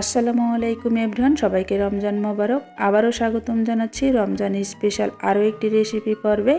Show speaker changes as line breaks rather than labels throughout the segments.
আসসালামু আলাইকুম এভরিওয়ান, সবাইকে রমজান মোবারক। আবারও স্বাগতম জানাচ্ছি রমজান স্পেশাল আরও একটি রেসিপি পর্বে।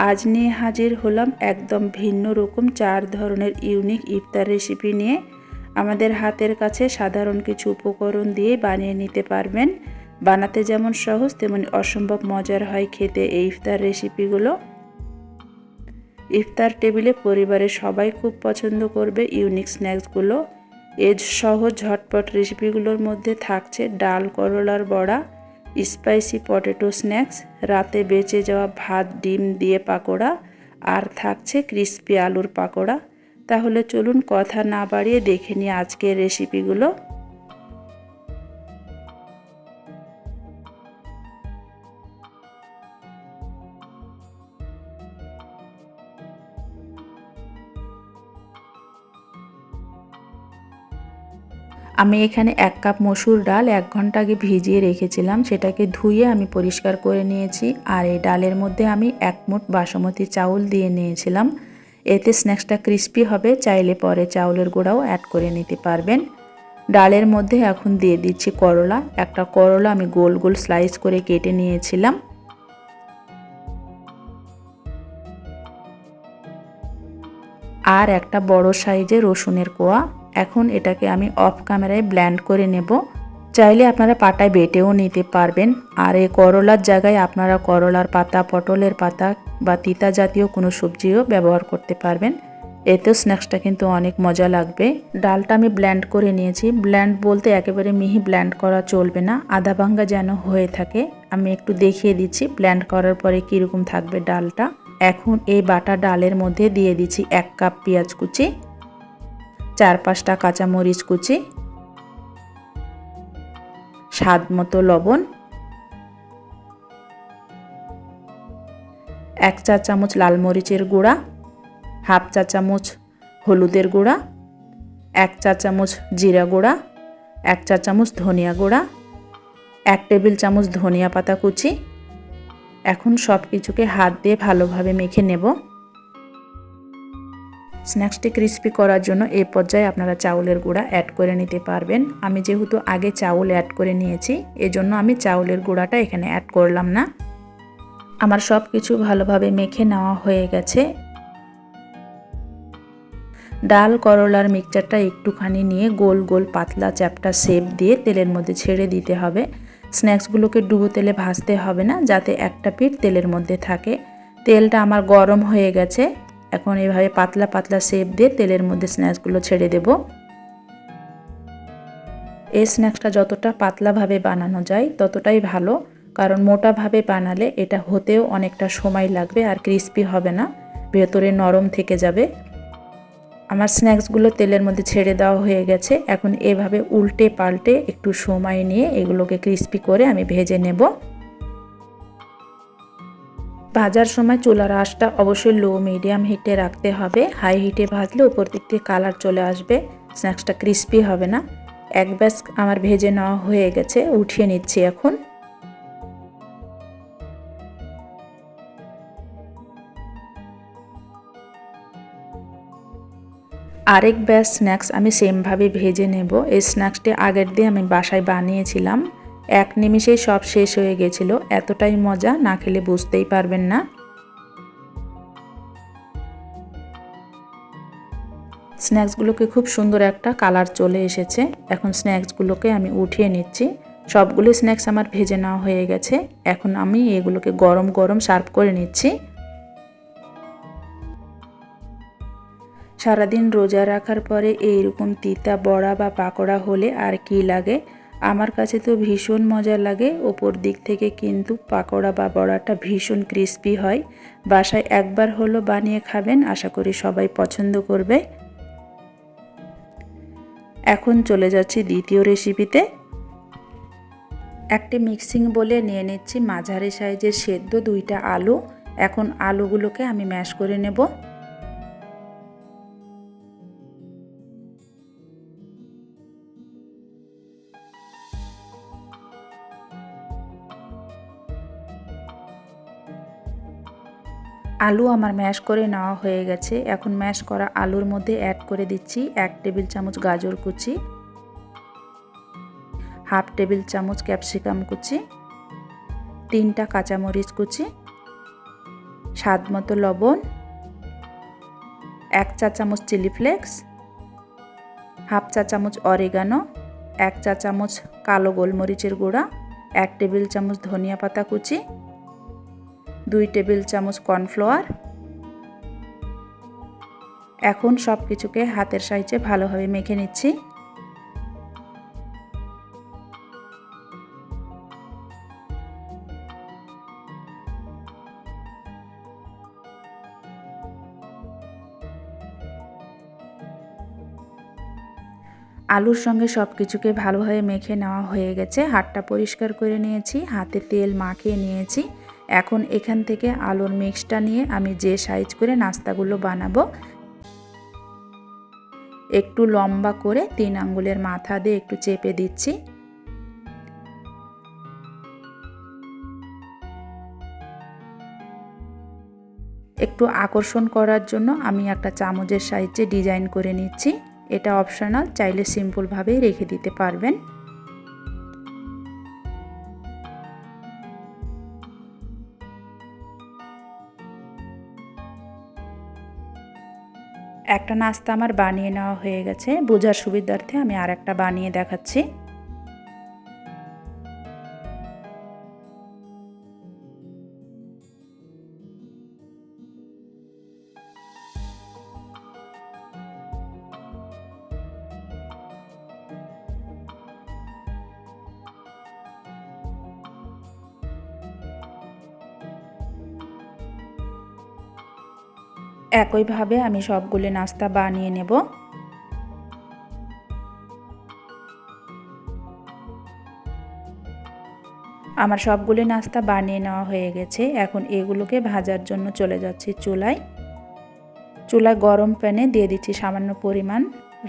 আজ নিয়ে হাজির হলাম একদম ভিন্ন রকম 4 ধরনের ইউনিক ইফতার রেসিপি নিয়ে। আমাদের হাতের কাছে সাধারণ কিছু উপকরণ দিয়ে বানিয়ে নিতে পারবেন। বানাতে যেমন সহজ তেমনি অসম্ভব মজার হয় খেতে এই ইফতার রেসিপিগুলো। ইফতার টেবিলে পরিবারের সবাই খুব পছন্দ করবে ইউনিক স্ন্যাক্সগুলো। এই সহজ ঝটপট রেসিপিগুলোর মধ্যে থাকছে ডাল করলার বড়া, স্পাইসি পটেটো স্ন্যাক্স, রাতে বেঁচে যাওয়া ভাত ডিম দিয়ে পাকোড়া, আর থাকছে ক্রিস্পি আলুর পাকোড়া। তাহলে চলুন কথা না বাড়িয়ে দেখে নিই আজকের রেসিপিগুলো। আমি এখানে 1 কাপ মসুর ডাল 1 ঘন্টা আগে ভিজিয়ে রেখেছিলাম, সেটাকে ধুয়ে আমি পরিষ্কার করে নিয়েছি। আর এই ডালের মধ্যে আমি 1 মুঠ বাসমতি চাউল দিয়ে নিয়েছিলাম। এতে স্ন্যাক্সটা ক্রিস্পি হবে, চাইলে পরে চাউলের গুঁড়াও অ্যাড করে নিতে পারবেন। ডালের মধ্যে এখন দিয়ে দিচ্ছি করলা। একটা করলা আমি গোল গোল স্লাইস করে কেটে নিয়েছিলাম। আর একটা বড় সাইজের রসুনের কোয়া। এখন এটাকে আমি অফ ক্যামেরায় ব্লেন্ড করে নেব। চাইলে আপনারা পাটায় বেটেও নিতে পারবেন। আর এই করলার জায়গায় আপনারা করলার পাতা, পটলের পাতা বা তিতা জাতীয় কোনো সবজিও ব্যবহার করতে পারবেন। এতেও স্ন্যাক্সটা কিন্তু অনেক মজা লাগবে। ডালটা আমি ব্লেন্ড করে নিয়েছি। ব্লেন্ড বলতে একেবারে মিহি ব্লেন্ড করা চলবে না, আধা ভাঙ্গা যেন হয়ে থাকে। আমি একটু দেখিয়ে দিচ্ছি ব্লেন্ড করার পরে কীরকম থাকবে ডালটা। এখন এই বাটা ডালের মধ্যে দিয়ে দিচ্ছি 1 কাপ পেঁয়াজ কুচি, 4-5টা কাঁচামরিচ কুচি, স্বাদ মতো লবণ, 1 চা চামচ লাল মরিচের গুঁড়া, হাফ চা চামচ হলুদের গুঁড়া, 1 চা চামচ জিরা গুঁড়া, 1 চা চামচ ধনিয়া গুঁড়া, 1 টেবিল চামচ ধনিয়া পাতা কুচি। এখন সব কিছুকে হাত দিয়ে ভালোভাবে মেখে নেব। স্ন্যাক্সটি ক্রিস্পি করার জন্য এই পর্যায়ে আপনারা চাউলের গুঁড়া অ্যাড করে নিতে পারবেন। আমি যেহেতু আগে চাউল অ্যাড করে নিয়েছি, এজন্য আমি চাউলের গুঁড়াটা এখানে অ্যাড করলাম না। আমার সব কিছু ভালোভাবে মেখে নেওয়া হয়ে গেছে। ডাল করলার মিক্সচারটা একটুখানি নিয়ে গোল গোল পাতলা চ্যাপ্টা শেপ দিয়ে তেলের মধ্যে ছেড়ে দিতে হবে। স্ন্যাক্সগুলোকে ডুবো তেলে ভাজতে হবে না, যাতে একটা পিঠ তেলের মধ্যে থাকে। তেলটা আমার গরম হয়ে গেছে। এখন এভাবে পাতলা পাতলা শেপ দিয়ে তেলের মধ্যে স্ন্যাক্সগুলো ছেড়ে দেব। এই স্ন্যাক্সটা যতটা পাতলাভাবে বানানো যায় ততটাই ভালো, কারণ মোটাভাবে বানালে এটা হতেও অনেকটা সময় লাগবে আর ক্রিস্পি হবে না, ভেতরে নরম থেকে যাবে। আমার স্ন্যাক্সগুলো তেলের মধ্যে ছেড়ে দেওয়া হয়ে গেছে। এখন এভাবে উল্টে পাল্টে একটু সময় নিয়ে এগুলোকে ক্রিস্পি করে আমি ভেজে নেব। ভাজার সময় চুলার আঁচটা অবশ্যই লো মিডিয়াম হিটে রাখতে হবে। হাই হিটে ভাজলে উপর দিক থেকে কালার চলে আসবে, স্ন্যাক্সটা ক্রিস্পি হবে না। এক ব্যাচ আমার ভেজে নেওয়া হয়ে গেছে, উঠিয়ে নিচ্ছি এখন। আরেক ব্যাচ স্ন্যাক্স আমি সেমভাবে ভেজে নেব। এই স্ন্যাক্সটি আগের দিন আমি বাসায় বানিয়েছিলাম, 1 নিমিষেই সব শেষ হয়ে গেছিল। এতটাই মজা, না খেলে বুঝতেই পারবেন না। স্ন্যাক্সগুলোকে খুব সুন্দর একটা কালার চলে এসেছে। এখন স্ন্যাক্সগুলোকে আমি উঠিয়ে নিচ্ছি। সবগুলো স্ন্যাক্স আমার ভেজে নেওয়া হয়ে গেছে। এখন আমি এগুলোকে গরম গরম সার্ভ করে নিচ্ছি। সারাদিন রোজা রাখার পরে এইরকম তিতা বড়া বা পাকোড়া হলে আর কি লাগে। আমার কাছে তো ভীষণ মজা লাগে। ওপর দিক থেকে কিন্তু পাকোড়া বা বড়াটা ভীষণ ক্রিস্পি হয়। বাসায় একবার হলো বানিয়ে খাবেন, আশা করি সবাই পছন্দ করবে। এখন চলে যাচ্ছি দ্বিতীয় রেসিপিতে। একটি মিক্সিং বলে নিয়ে নিচ্ছি মাঝারি সাইজের সেদ্ধ 2টা আলু। এখন আলুগুলোকে আমি ম্যাশ করে নেব। আলু আমার ম্যাশ করে নেওয়া হয়ে গেছে। এখন ম্যাশ করা আলুর মধ্যে অ্যাড করে দিচ্ছি 1 টেবিল চামচ গাজর কুচি, হাফ টেবিল চামচ ক্যাপসিকাম কুচি, 3টা কাঁচামরিচ কুচি, স্বাদ মতো লবণ, 1 চা চামচ চিলি ফ্লেক্স, হাফ চা চামচ অরিগানো, 1 চা চামচ কালো গোলমরিচের গুঁড়া, 1 টেবিল চামচ ধনিয়া পাতা কুচি, 2 টেবিল চামচ কর্নফ্লাওয়ার। এখন সব কিছুকে হাতের সাহায্যে ভালোভাবে মেখে নিচ্ছি। আলুর সঙ্গে সব কিছুকে ভালোভাবে মেখে নেওয়া হয়ে গেছে। হাতটা পরিষ্কার করে নিয়েছি, হাতে তেল মাখিয়ে নিয়েছি। এখন এখান থেকে আলুর মিক্সটা নিয়ে আমি যে সাইজ করে নাস্তাগুলো বানাবো, একটু লম্বা করে 3 আঙ্গুলের মাথা দিয়ে একটু চেপে দিচ্ছি। একটু আকর্ষণ করার জন্য আমি একটা চামচের সাহায্যে ডিজাইন করে নিচ্ছি। এটা অপশনাল, চাইলে সিম্পলভাবেই রেখে দিতে পারবেন। একটা নাস্তা আমার বানিয়ে নেওয়া হয়ে গেছে, বোঝার সুবিধার্থে আমি আরেকটা বানিয়ে দেখাচ্ছি। একইভাবে আমি সবগুলো নাস্তা বানিয়ে নেব। আমার সবগুলো নাস্তা বানিয়ে নেওয়া হয়ে গেছে। এখন এগুলোকে ভাজার জন্য চলে যাচ্ছি চুলায়। চুলায় গরম প্যানে দিয়ে দিচ্ছি সামান্য পরিমাণ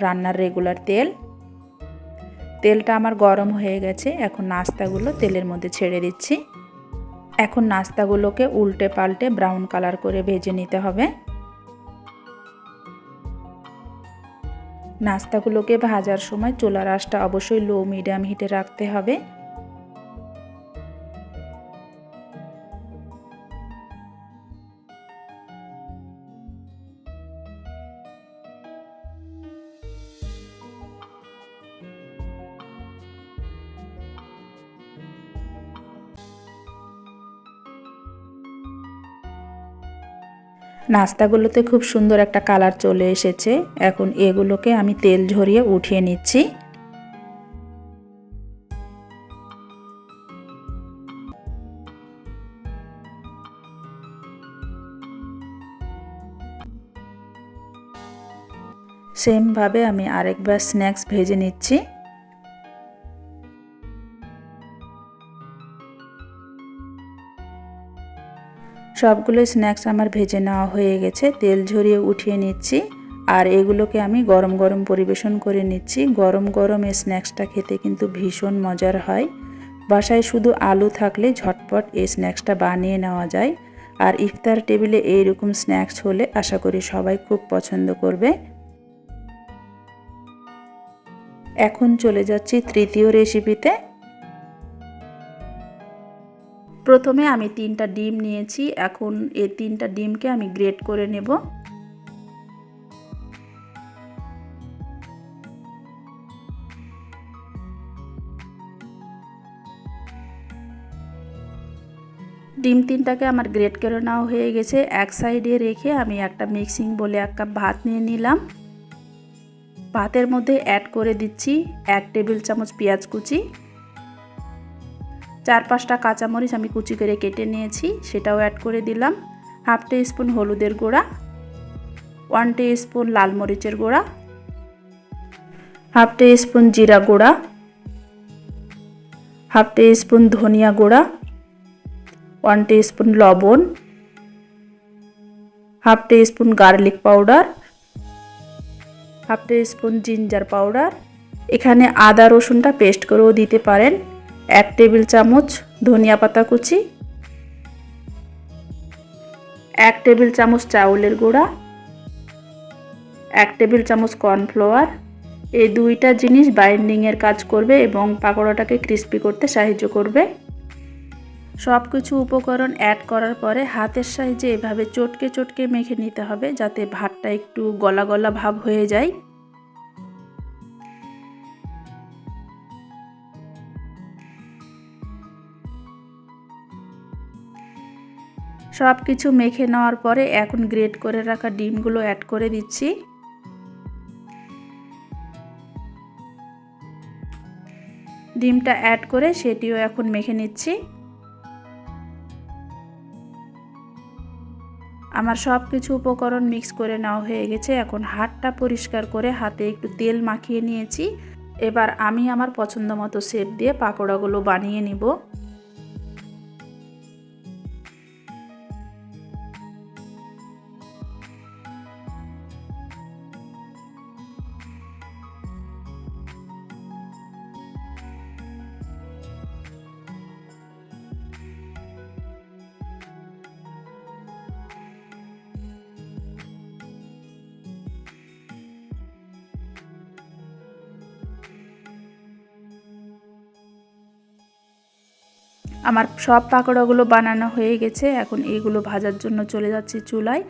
রান্নার রেগুলার তেল। তেলটা আমার গরম হয়ে গেছে। এখন নাস্তাগুলো তেলের মধ্যে ছেড়ে দিচ্ছি। এখন নাস্তাগুলোকে উল্টে পাল্টে ব্রাউন কালার করে ভেজে নিতে হবে। নাস্তাগুলোকে ভাজার সময় চুলার আঁচটা অবশ্যই লো মিডিয়াম হিটে রাখতে হবে। নাস্তাগুলোতে খুব সুন্দর একটা কালার চলে এসেছে। এখন এগুলোকে আমি তেল ঝরিয়ে উঠিয়ে নিচ্ছি। সেমভাবে আমি আরেকবার স্ন্যাক্স ভেজে নিচ্ছি। সবগুলো স্ন্যাক্স আমার ভেজে নেওয়া হয়ে গেছে, তেল ঝরিয়ে উঠিয়ে নিচ্ছি। আর এগুলোকে আমি গরম গরম পরিবেশন করে নিচ্ছি। গরম গরম এই স্ন্যাক্সটা খেতে কিন্তু ভীষণ মজার হয়। বাসায় শুধু আলু থাকলে ঝটপট এই স্ন্যাক্সটা বানিয়ে নেওয়া যায়। আর ইফতার টেবিলে এইরকম স্ন্যাক্স হলে আশা করি সবাই খুব পছন্দ করবে। এখন চলে যাচ্ছি তৃতীয় রেসিপিতে। প্রথমে আমি 3টা ডিম নিয়েছি। এখন এই 3টা ডিমকে আমি গ্রেট করে নেব। ডিম 3টাকে আমার গ্রেট করে নেওয়া হয়ে গেছে। এক সাইডে রেখে আমি একটা মিক্সিং বলে 1 কাপ ভাত নিয়ে নিলাম। ভাতের মধ্যে অ্যাড করে দিচ্ছি 1 টেবিল চামচ পেঁয়াজ কুচি, 4-5টা কাঁচামরিচ আমি কুচি করে কেটে নিয়েছি, সেটাও অ্যাড করে দিলাম। হাফ টিস্পুন হলুদের গুঁড়া, 1 টিস্পুন লাল মরিচের গুঁড়া, হাফ টিস্পুন জিরা গুঁড়া, হাফ টিস্পুন ধনিয়া গুঁড়া, 1 টিস্পুন লবণ, half teaspoon garlic powder, half teaspoon ginger powder. এখানে আদা রসুনটা পেস্ট করেও দিতে পারেন। 1 টেবিল চামচ ধনিয়া পাতা কুচি, 1 টেবিল চামচ চাউলের গুঁড়া, 1 টেবিল চামচ কর্নফ্লাওয়ার। এই দুইটা জিনিস বাইন্ডিংয়ের কাজ করবে এবং পাকোড়াটাকে ক্রিস্পি করতে সাহায্য করবে। সব কিছু উপকরণ অ্যাড করার পরে হাতের সাহায্যে এভাবে চটকে চটকে মেখে নিতে হবে, যাতে ভাতটা একটু গলা গলা ভাব হয়ে যায়। সব কিছু মেখে নেওয়ার পরে এখন গ্রেট করে রাখা ডিমগুলো অ্যাড করে দিচ্ছি। ডিমটা অ্যাড করে সেটিও এখন মেখে নিচ্ছি। আমার সব কিছু উপকরণ মিক্স করে নেওয়া হয়ে গেছে। এখন হাতটা পরিষ্কার করে হাতে একটু তেল মাখিয়ে নিয়েছি। এবার আমি আমার পছন্দ মতো শেপ দিয়ে পাকোড়াগুলো বানিয়ে নিব। আমার সব পাকোড়াগুলো বানানো হয়ে গেছে। এখন এগুলো ভাজার জন্য চলে যাচ্ছি চুলায়।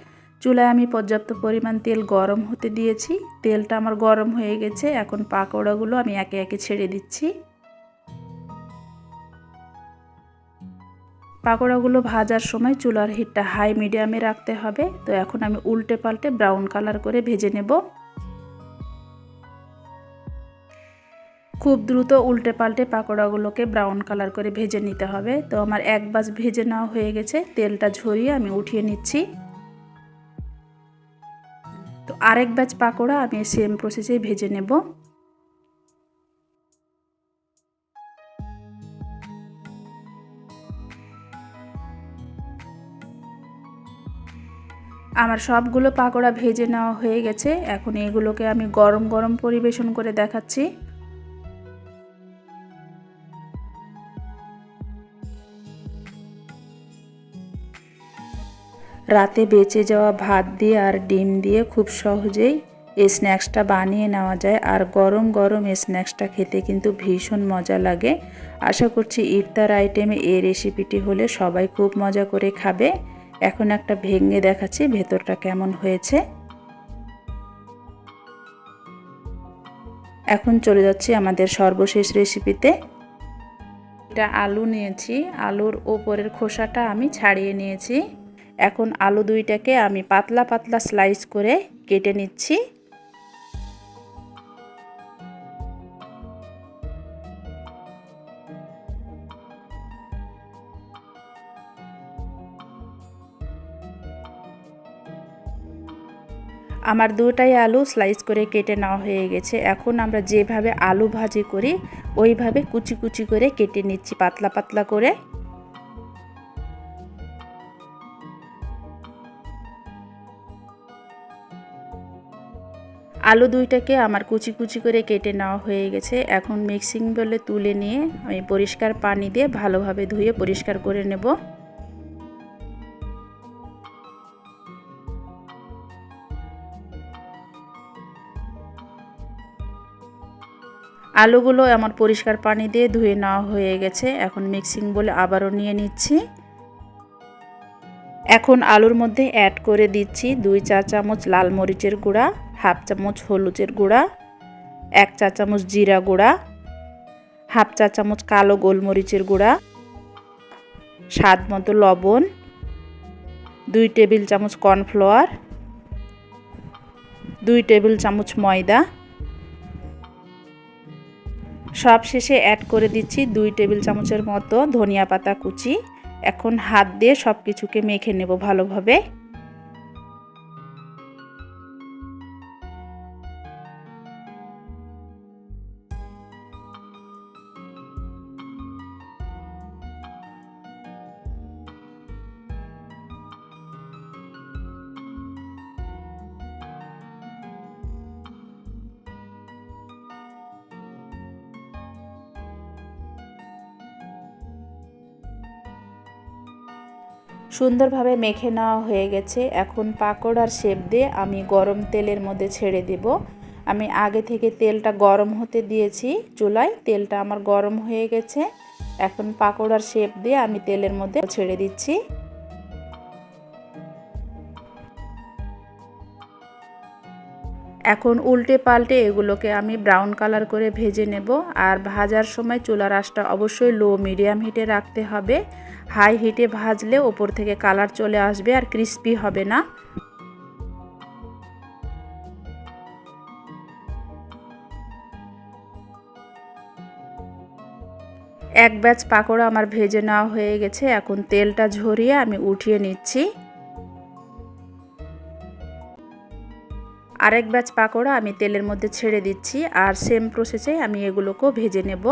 চুলায় আমি পর্যাপ্ত পরিমাণ তেল গরম হতে দিয়েছি। তেলটা আমার গরম হয়ে গেছে। এখন পাকোড়াগুলো আমি একে একে ছেড়ে দিচ্ছি। পাকোড়াগুলো ভাজার সময় চুলার হিটটা হাই মিডিয়ামে রাখতে হবে। তো এখন আমি উল্টে পাল্টে ব্রাউন কালার করে ভেজে নেব। খুব দ্রুত উল্টে পাল্টে পাকোড়াগুলোকে ব্রাউন কালার করে ভেজে নিতে হবে। তো আমার এক ব্যাচ ভেজে নেওয়া হয়ে গেছে। তেলটা ঝরিয়ে আমি উঠিয়ে নিচ্ছি। তো আরেক ব্যাচ পাকোড়া আমি সেম প্রসেসে ভেজে নেব। আমার সবগুলো পাকোড়া ভেজে নেওয়া হয়ে গেছে। এখন এগুলোকে আমি গরম গরম পরিবেশন করে দেখাচ্ছি। রাতে বেঁচে যাওয়া ভাত দিয়ে আর ডিম দিয়ে খুব সহজেই এই স্ন্যাক্সটা বানিয়ে নেওয়া যায়। আর গরম গরম এই স্ন্যাক্সটা খেতে কিন্তু ভীষণ মজা লাগে। আশা করছি ইফতার আইটেমে এই রেসিপিটি হলে সবাই খুব মজা করে খাবে। এখন একটা ভেঙে দেখাচ্ছি ভেতরটা কেমন হয়েছে। এখন চলে যাচ্ছি আমাদের সর্বশেষ রেসিপিতে। এটা আলু নিয়েছি, আলুর ওপরের খোসাটা আমি ছাড়িয়ে নিয়েছি। এখন আলু দুইটাকে আমি পাতলা পাতলা স্লাইস করে কেটে নিচ্ছি। আমার দুটাই আলু স্লাইস করে কেটে নেওয়া হয়ে গেছে। এখন আমরা যেভাবে আলু ভাজি করি ওইভাবে কুচি কুচি করে কেটে নিচ্ছি পাতলা পাতলা করে। আলু দুইটাকে আমার কুচি কুচি করে কেটে নেওয়া হয়ে গেছে। এখন মিক্সিং বলে তুলে নিয়ে আমি পরিষ্কার পানি দিয়ে ভালোভাবে ধুয়ে পরিষ্কার করে নেব। আলুগুলো আমার পরিষ্কার পানি দিয়ে ধুয়ে নেওয়া হয়ে গেছে। এখন মিক্সিং বলে আবারও নিয়ে নিচ্ছি। এখন আলুর মধ্যে অ্যাড করে দিচ্ছি 2 চা চামচ লাল মরিচের গুঁড়া, হাফ চামচ হলুদের গুঁড়া, 1 চা চামচ জিরা গুঁড়া, হাফ চা চামচ কালো গোলমরিচের গুঁড়া, স্বাদ মতো লবণ, 2 টেবিল চামচ কর্নফ্লাওয়ার, 2 টেবিল চামচ ময়দা। সব শেষে অ্যাড করে দিচ্ছি 2 টেবিল চামচের মতো ধনিয়া পাতা কুচি। এখন হাত দিয়ে সব কিছুকে মেখে নেব ভালোভাবে। সুন্দরভাবে মেখে নেওয়া হয়ে গেছে। এখন পাকোড়ার শেপ দিয়ে আমি গরম তেলের মধ্যে ছেড়ে দেব। আমি আগে থেকে তেলটা গরম হতে দিয়েছি চুলায়। তেলটা আমার গরম হয়ে গেছে। এখন পাকোড়ার শেপ দিয়ে আমি তেলের মধ্যে ছেড়ে দিচ্ছি। এখন উল্টে পাল্টে এগুলোকে আমি ব্রাউন কালার করে ভেজে নেব। আর ভাজার সময় চুলার আঁচটা অবশ্যই লো মিডিয়াম হিটে রাখতে হবে। হাই হিটে ভাজলে ওপর থেকে কালার চলে আসবে আর ক্রিস্পি হবে না। এক ব্যাচ পাকোড়া আমার ভেজে নেওয়া হয়ে গেছে। এখন তেলটা ঝরিয়ে আমি উঠিয়ে নিচ্ছি। আরেক ব্যাচ পাকোড়া আমি তেলের মধ্যে ছেড়ে দিচ্ছি আর সেম প্রসেসে আমি এগুলোকেও ভেজে নেব।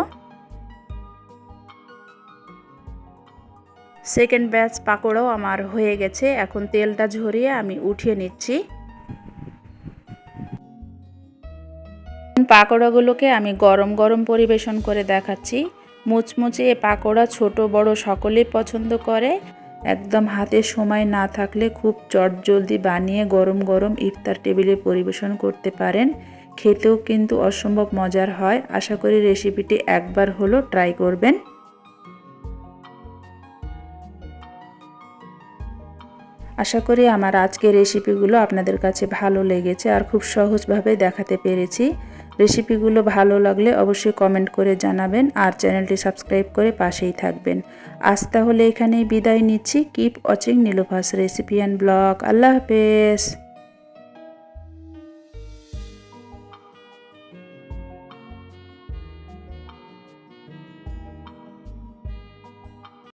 সেকেন্ড ব্যাচ পাকোড়াও আমার হয়ে গেছে। এখন তেলটা ঝরিয়ে আমি উঠিয়ে নিচ্ছি। পাকোড়াগুলোকে আমি গরম গরম পরিবেশন করে দেখাচ্ছি। মুচমুচে পাকোড়া ছোট বড় সকলেই পছন্দ করে। একদম হাতে সময় না থাকলে খুব চটজলদি বানিয়ে গরম গরম ইফতার টেবিলে পরিবেশন করতে পারেন। খেতেও কিন্তু অসম্ভব মজার হয়। আশা করি রেসিপিটি একবার হলো ট্রাই করবেন। আশা করি আমার আজকের রেসিপিগুলো আপনাদের কাছে ভালো লেগেছে আর খুব সহজভাবে দেখাতে পেরেছি। রেসিপিগুলো ভালো লাগলে অবশ্যই কমেন্ট করে জানাবেন আর চ্যানেলটি সাবস্ক্রাইব করে পাশেই থাকবেন। আজ তাহলে এখানেই বিদায় নিচ্ছি। Keep watching Nilufa's recipe and blog. আল্লাহ হাফেজ।